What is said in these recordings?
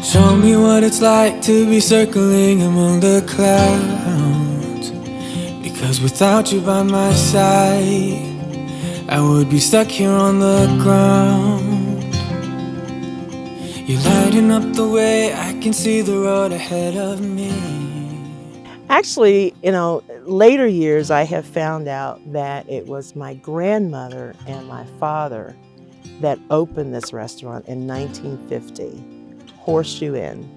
Show me what it's like to be circling among the clouds, because without you by my side, I would be stuck here on the ground. You're lighting up the way, I can see the road ahead of me. Actually, later years I have found out that it was my grandmother and my father that opened this restaurant in 1950, Horseshoe Inn.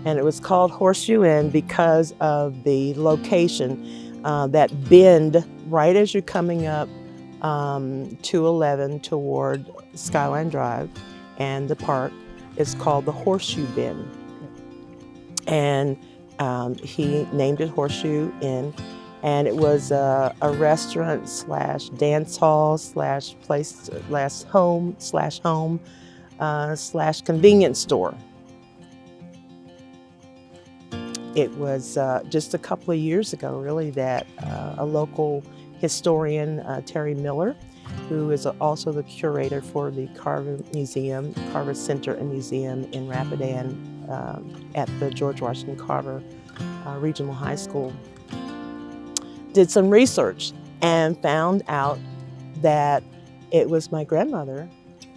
And it was called Horseshoe Inn because of the location, that bend right as you're coming up 211 toward Skyline Drive and the park is called the Horseshoe Bend. And he named it Horseshoe Inn, and it was a restaurant slash dance hall slash place slash home slash convenience store. It was just a couple of years ago, really, that a local historian, Terry Miller, who is also the curator for the Carver Center and Museum in Rapidan at the George Washington Carver Regional High School, did some research and found out that it was my grandmother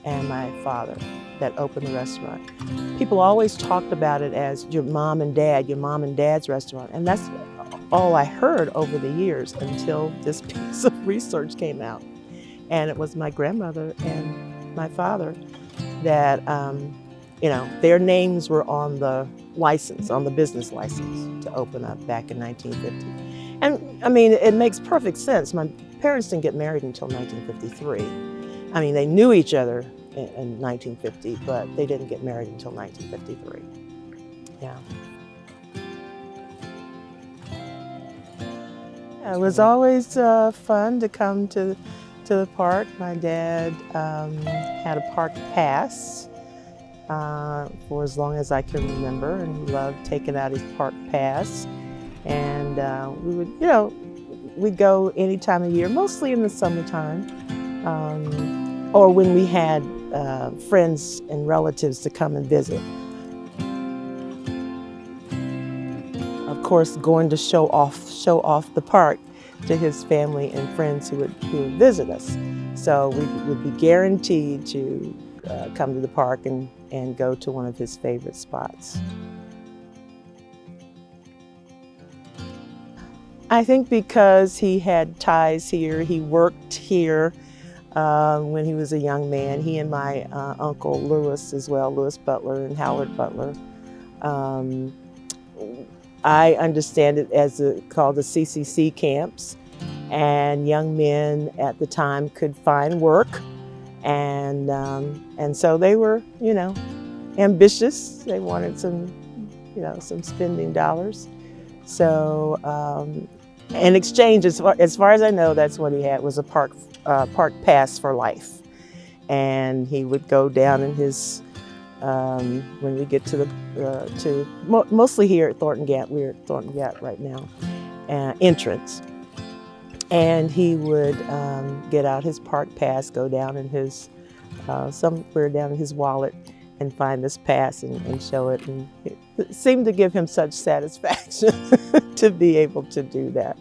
and my father that opened the restaurant. People always talked about it as your mom and dad's restaurant, and that's all I heard over the years until this piece of research came out. And it was my grandmother and my father that, their names were on the license, on the business license to open up back in 1950. And I mean, it makes perfect sense. My parents didn't get married until 1953. I mean, they knew each other in 1950, but they didn't get married until 1953. Yeah. It was always fun to come to the park. My dad had a park pass for as long as I can remember, and he loved taking out his park pass. And we would, we'd go any time of year, mostly in the summertime, or when we had friends and relatives to come and visit. Of course, going to show off the park to his family and friends who would visit us. So we would be guaranteed to come to the park and go to one of his favorite spots. I think because he had ties here, he worked here when he was a young man. He and my uncle Lewis as well, Lewis Butler and Howard Butler. I understand it as called the CCC camps, and young men at the time could find work, and so they were, ambitious. They wanted some spending dollars. So in exchange, as far as I know, that's what he had was a park pass for life, and he would go down in his. When we get to mostly here at Thornton Gap, we're at Thornton Gap right now, entrance, and he would get out his park pass, go down in his somewhere down in his wallet, and find this pass and show it, and it seemed to give him such satisfaction to be able to do that.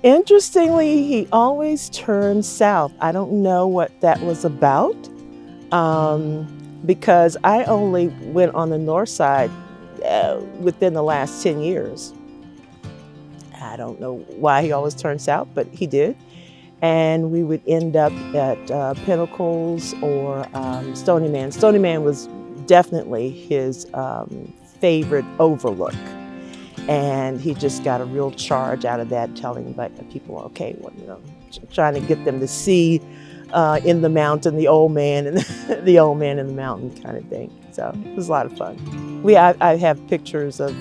Interestingly, he always turned south. I don't know what that was about, because I only went on the north side within the last 10 years. I don't know why he always turned south, but he did. And we would end up at Pinnacles or Stony Man. Stony Man was definitely his favorite overlook. And he just got a real charge out of that, telling people, okay, trying to get them to see in the mountain the old man and the old man in the mountain kind of thing. So it was a lot of fun. I have pictures of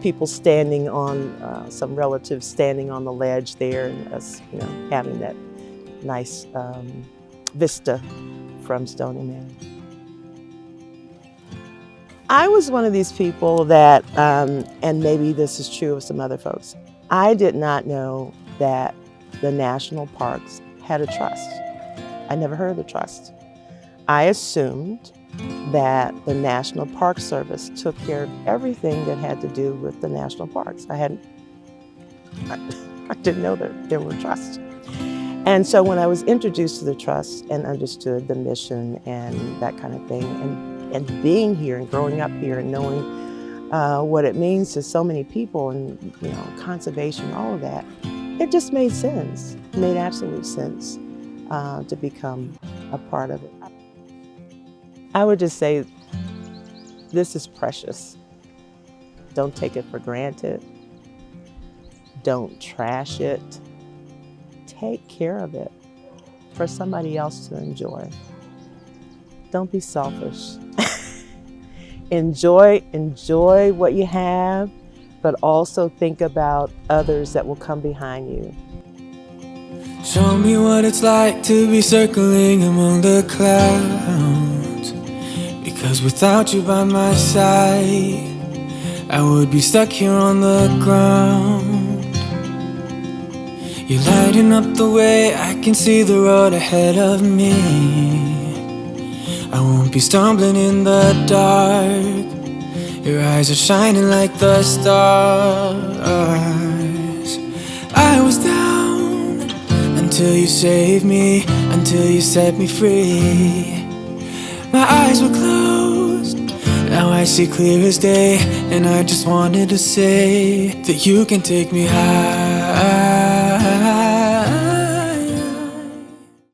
people standing on, some relatives standing on the ledge there, and us, having that nice vista from Stony Man. I was one of these people that, and maybe this is true of some other folks, I did not know that the national parks had a trust. I never heard of the trust. I assumed that the National Park Service took care of everything that had to do with the national parks. I didn't know that there were trusts. And so when I was introduced to the trust and understood the mission and that kind of thing, and being here and growing up here and knowing what it means to so many people and, you know, conservation, all of that, it just made sense. It made absolute sense to become a part of it. I would just say this is precious. Don't take it for granted. Don't trash it. Take care of it for somebody else to enjoy. Don't be selfish. Enjoy what you have, but also think about others that will come behind you. Show me what it's like to be circling among the clouds. Because without you by my side, I would be stuck here on the ground. You're lighting up the way, I can see the road ahead of me. I won't be stumbling in the dark. Your eyes are shining like the stars. I was down until you saved me, until you set me free. My eyes were closed, now I see clear as day. And I just wanted to say that you can take me high.